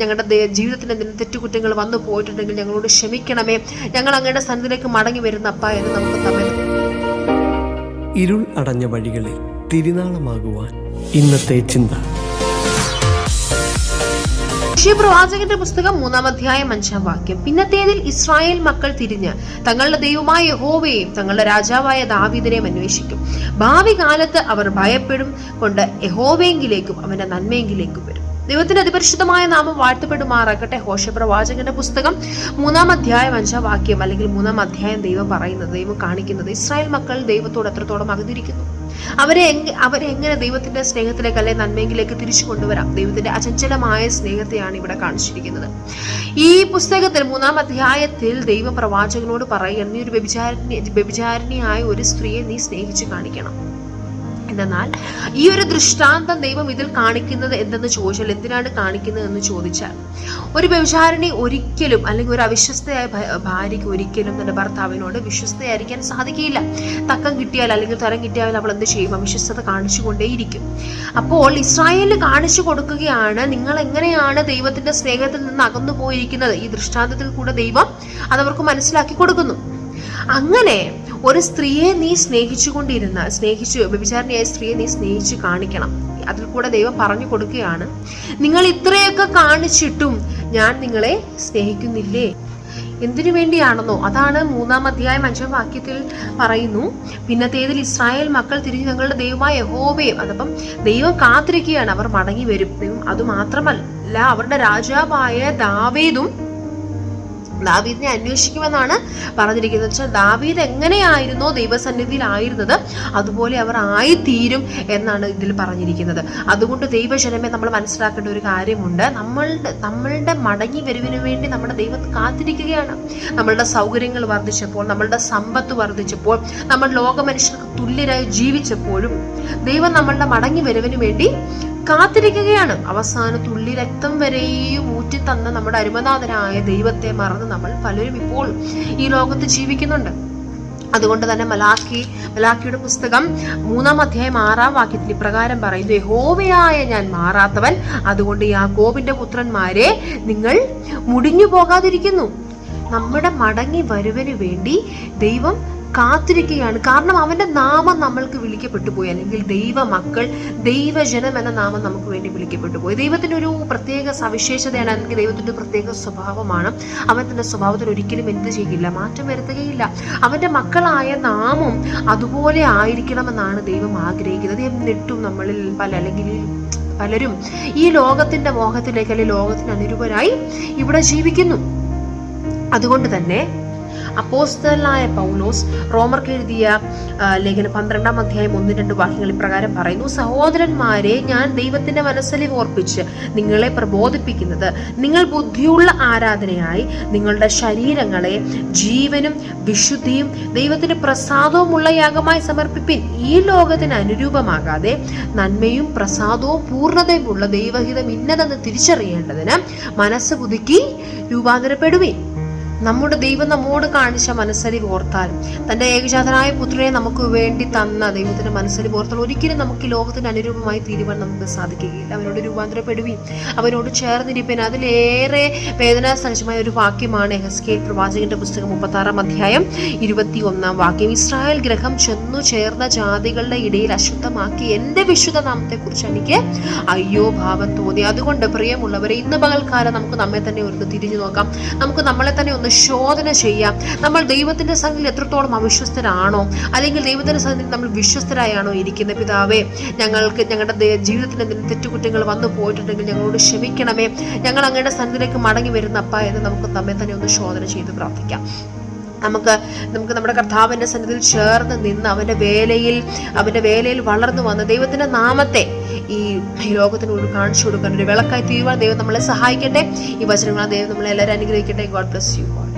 ഞങ്ങളുടെ ജീവിതത്തിൽ എന്തെങ്കിലും തെറ്റുകുറ്റങ്ങൾ വന്നു പോയിട്ടുണ്ടെങ്കിൽ ഞങ്ങളോട് ക്ഷമിക്കണമേ, ഞങ്ങൾ അങ്ങയുടെ സന്നിധിയിലേക്ക് മടങ്ങി വരുന്ന അപ്പ എന്ന് നമുക്ക് തമ്മിൽ. ഇരുൾ അടഞ്ഞ വഴികളിൽ തിരുനാളമാകുവാൻ ഇന്നത്തെ ചിന്ത. പ്രവാചകന്റെ പുസ്തകം 3-ാം അധ്യായം 5-ാം വാക്യം. പിന്നത്തേതിൽ ഇസ്രായേൽ മക്കൾ തിരിഞ്ഞ് തങ്ങളുടെ ദൈവമായ യഹോവയെയും തങ്ങളുടെ രാജാവായ ദാവീദിനെയും അന്വേഷിക്കും. ഭാവി കാലത്ത് അവർ ഭയപ്പെടും കൊണ്ട് യഹോവയെങ്കിലേക്കും അവന്റെ നന്മയെങ്കിലേക്കും വരും. ദൈവത്തിന്റെ അതിപരിശുദ്ധമായ നാമം വാഴ്ത്തപ്പെടുമാറാകട്ടെ. ഹോശേയ പ്രവാചകന്റെ പുസ്തകം 3-ാം അധ്യായം 5-ാം വാക്യം അല്ലെങ്കിൽ 3-ാം അധ്യായം ദൈവം കാണിക്കുന്നത് ഇസ്രായേൽ മക്കൾ ദൈവത്തോട് എത്രത്തോളം അകന്നിരിക്കുന്നു, അവരെ എങ്ങനെ ദൈവത്തിന്റെ സ്നേഹത്തിലേക്ക് അല്ലെ നന്മയെങ്കിലേക്ക് തിരിച്ചു കൊണ്ടുവരാം. ദൈവത്തിന്റെ അചഞ്ചലമായ സ്നേഹത്തെയാണ് ഇവിടെ കാണിച്ചിരിക്കുന്നത്. ഈ പുസ്തകത്തിൽ 3-ാം അധ്യായത്തിൽ ദൈവ പ്രവാചകനോട് പറയുക, നീ ഒരു വ്യഭിചാരിണിയായ ഒരു സ്ത്രീയെ നീ സ്നേഹിച്ചു കാണിക്കണം. എന്നാൽ ഈ ഒരു ദൃഷ്ടാന്തം ദൈവം ഇതിൽ കാണിക്കുന്നത് എന്തെന്ന് ചോദിച്ചാൽ, എന്തിനാണ് കാണിക്കുന്നത് എന്ന് ചോദിച്ചാൽ, ഒരു വ്യഭിചാരിണി ഒരിക്കലും അല്ലെങ്കിൽ ഒരു അവിശ്വസ്തയായ ഭാര്യയ്ക്ക് ഒരിക്കലും തന്റെ ഭർത്താവിനോട് വിശ്വസ്തയായിരിക്കാൻ സാധിക്കില്ല. തക്കം കിട്ടിയാൽ അല്ലെങ്കിൽ തരം കിട്ടിയാൽ അവൾ എന്ത് ചെയ്യും? അവിശ്വസ്തത കാണിച്ചുകൊണ്ടേയിരിക്കും. അപ്പോൾ ഇസ്രായേലിന് കാണിച്ചു കൊടുക്കുകയാണ്, നിങ്ങൾ എങ്ങനെയാണ് ദൈവത്തിന്റെ സ്നേഹത്തിൽ നിന്ന് അകന്നു പോയിരിക്കുന്നത്. ഈ ദൃഷ്ടാന്തത്തിൽ കൂടെ ദൈവം അതവർക്ക് മനസ്സിലാക്കി കൊടുക്കുന്നു. അങ്ങനെ ഒരു സ്ത്രീയെ നീ വ്യഭിചാരിണിയായ സ്ത്രീയെ നീ സ്നേഹിച്ചു കാണിക്കണം. അതിൽ കൂടെ ദൈവം പറഞ്ഞു കൊടുക്കുകയാണ്, നിങ്ങൾ ഇത്രയൊക്കെ കാണിച്ചിട്ടും ഞാൻ നിങ്ങളെ സ്നേഹിക്കുന്നില്ലേ? എന്തിനു വേണ്ടിയാണെന്നോ? അതാണ് 3-ാം അധ്യായം 5-ാം വാക്യത്തിൽ പറയുന്നു, പിന്നത്തേതിൽ ഇസ്രായേൽ മക്കൾ തിരിഞ്ഞ് തങ്ങളുടെ ദൈവമായ യഹോവയും. അതപ്പം ദൈവം കാത്തിരിക്കുകയാണ്, അവർ മടങ്ങി വരും. ദൈവം അതുമാത്രമല്ല, അവരുടെ രാജാവായ ദാവീദിനെ അന്വേഷിക്കുമെന്നാണ് പറഞ്ഞിരിക്കുന്നത്. വെച്ചാൽ ദാവീദ് എങ്ങനെയായിരുന്നോ ദൈവസന്നിധിയിലായിരുന്നത് അതുപോലെ അവർ ആയിത്തീരും എന്നാണ് ഇതിൽ പറഞ്ഞിരിക്കുന്നത്. അതുകൊണ്ട് ദൈവജനമേ, നമ്മൾ മനസ്സിലാക്കേണ്ട ഒരു കാര്യമുണ്ട്. നമ്മളുടെ മടങ്ങി വരവിന് വേണ്ടി നമ്മുടെ ദൈവം കാത്തിരിക്കുകയാണ്. നമ്മളുടെ സൗകര്യങ്ങൾ വർദ്ധിച്ചപ്പോൾ, നമ്മളുടെ സമ്പത്ത് വർദ്ധിച്ചപ്പോൾ, നമ്മൾ ലോക മനുഷ്യർക്ക് തുല്യരായി ജീവിച്ചപ്പോഴും ദൈവം നമ്മളുടെ മടങ്ങി വരവിന് വേണ്ടി കാത്തിരിക്കുകയാണ്. അവസാന തുള്ളി രക്തം വരെയും ഊറ്റി തന്ന നമ്മുടെ അരുമനാഥനായ ദൈവത്തെ മറന്ന് നമ്മൾ പലരും ഇപ്പോൾ ഈ ലോകത്ത് ജീവിക്കുന്നുണ്ട്. അതുകൊണ്ട് തന്നെ മലാക്കിയുടെ പുസ്തകം 3-ാം അധ്യായം 6-ാം വാക്യത്തിൽ ഇപ്രകാരം പറയുന്നു, യഹോവയായ ഞാൻ മാറാത്തവൻ, അതുകൊണ്ട് യാക്കോബിന്റെ പുത്രന്മാരെ നിങ്ങൾ മുടിഞ്ഞു പോകാതിരിക്കുന്നു. നമ്മുടെ മടങ്ങി വരവിന് വേണ്ടി ദൈവം കാത്തിരിക്കുകയാണ്. കാരണം അവന്റെ നാമം നമ്മൾക്ക് വിളിക്കപ്പെട്ടു പോയി, അല്ലെങ്കിൽ ദൈവമക്കൾ, ദൈവജനം എന്ന നാമം നമുക്ക് വേണ്ടി വിളിക്കപ്പെട്ടു പോയി. ദൈവത്തിന്റെ ഒരു പ്രത്യേക സവിശേഷതയാണ്, അല്ലെങ്കിൽ ദൈവത്തിന്റെ പ്രത്യേക സ്വഭാവമാണ്. അവൻ തന്റെ സ്വഭാവത്തിൽ ഒരിക്കലും എന്ത് ചെയ്യില്ല, മാറ്റം വരുത്തുകയില്ല. അവന്റെ മക്കളായ നാമം അതുപോലെ ആയിരിക്കണമെന്നാണ് ദൈവം ആഗ്രഹിക്കുന്നത്. എന്നിട്ടും നമ്മളിൽ പലരും ഈ ലോകത്തിന്റെ മോഹത്തിലേക്ക്, അല്ലെങ്കിൽ ലോകത്തിന് അനുരൂപരായി ഇവിടെ ജീവിക്കുന്നു. അതുകൊണ്ട് തന്നെ അപ്പോസ്തലനായ പൗലോസ് റോമർക്ക് എഴുതിയ ലേഖനം 12-ാം അധ്യായം 1-2 വാക്യങ്ങൾ ഇപ്രകാരം പറയുന്നു, സഹോദരന്മാരെ, ഞാൻ ദൈവത്തിന്റെ മനസ്സലിവ് ഓർപ്പിച്ച് നിങ്ങളെ പ്രബോധിപ്പിക്കുന്നത്, നിങ്ങൾ ബുദ്ധിയുള്ള ആരാധനയായി നിങ്ങളുടെ ശരീരങ്ങളെ ജീവനും വിശുദ്ധിയും ദൈവത്തിന് പ്രസാദവുമുള്ള യാഗമായി സമർപ്പിപ്പിൻ. ഈ ലോകത്തിന് അനുരൂപമാകാതെ നന്മയും പ്രസാദവും പൂർണ്ണതയുമുള്ള ദൈവഹിതം ഇന്നതെന്ന് തിരിച്ചറിയേണ്ടതിന് മനസ്സ് പുതുക്കി രൂപാന്തരപ്പെടുവിൻ. നമ്മുടെ ദൈവം നമ്മോട് കാണിച്ച മനസ്സലിവ് ഓർത്താൽ, തന്റെ ഏകജാതനായ പുത്രനെ നമുക്ക് വേണ്ടി തന്ന ദൈവത്തിന്റെ മനസ്സലിവ് ഓർത്താൽ ഒരിക്കലും നമുക്ക് ലോകത്തിന് അനുരൂപമായി തീരുവാൻ നമുക്ക് സാധിക്കുകയില്ല. അവനോട് രൂപാന്തരപ്പെടുകയും അവനോട് ചേർന്നിരിപ്പൻ. അതിലേറെ വേദനാസഹജമായ ഒരു വാക്യമാണ് യെഹെസ്കേൽ പ്രവാചകന്റെ പുസ്തകം 36-ാം അധ്യായം 21-ാം വാക്യം. ഇസ്രായേൽ ഗ്രഹം ചെന്നു ചേർന്ന ജാതികളുടെ ഇടയിൽ അശുദ്ധമാക്കി എന്റെ വിശുദ്ധ നാമത്തെ കുറിച്ച് എനിക്ക് അയ്യോ ഭാവം തോന്നി. അതുകൊണ്ട് പ്രിയമുള്ളവരെ, ഇന്ന് പകൽക്കാലം നമുക്ക് നമ്മെ തന്നെ ഒന്ന് തിരിഞ്ഞു നോക്കാം. നമുക്ക് നമ്മളെ തന്നെ ഒന്ന് ശോധന ചെയ്യാം. നമ്മൾ ദൈവത്തിന്റെ സന്നിധിയിൽ എത്രത്തോളം അവിശ്വസ്തരാണോ, അല്ലെങ്കിൽ ദൈവത്തിന്റെ സന്നിധിയിൽ നമ്മൾ വിശ്വസ്തരായാണോ ഇരിക്കുന്നത്? പിതാവേ, ഞങ്ങളുടെ ജീവിതത്തിൽ എന്തെങ്കിലും തെറ്റുകുറ്റങ്ങൾ വന്നു പോയിട്ടുണ്ടെങ്കിൽ ഞങ്ങളോട് ക്ഷമിക്കണമേ, ഞങ്ങൾ അങ്ങയുടെ സന്നിധിയിലേക്ക് മടങ്ങി വരുന്ന അപ്പ എന്ന് നമുക്ക് നമ്മെ തന്നെ ഒന്ന് ശോധന ചെയ്ത് പ്രാർത്ഥിക്കാം. നമുക്ക് നമ്മുടെ കർത്താവിന്റെ സന്നിധിയിൽ ചേർന്ന് നിന്ന് അവന്റെ വേലയിൽ വളർന്നു വന്ന ദൈവത്തിന്റെ നാമത്തെ ഈ ലോകത്തിനോട് കാണിച്ചു കൊടുക്കാൻ ഒരു വിളക്കായി തീരുവാൻ ദൈവം നമ്മളെ സഹായിക്കട്ടെ. ഈ വചനങ്ങളാൽ ദൈവം നമ്മളെ എല്ലാവരും അനുഗ്രഹിക്കട്ടെ. God bless you all.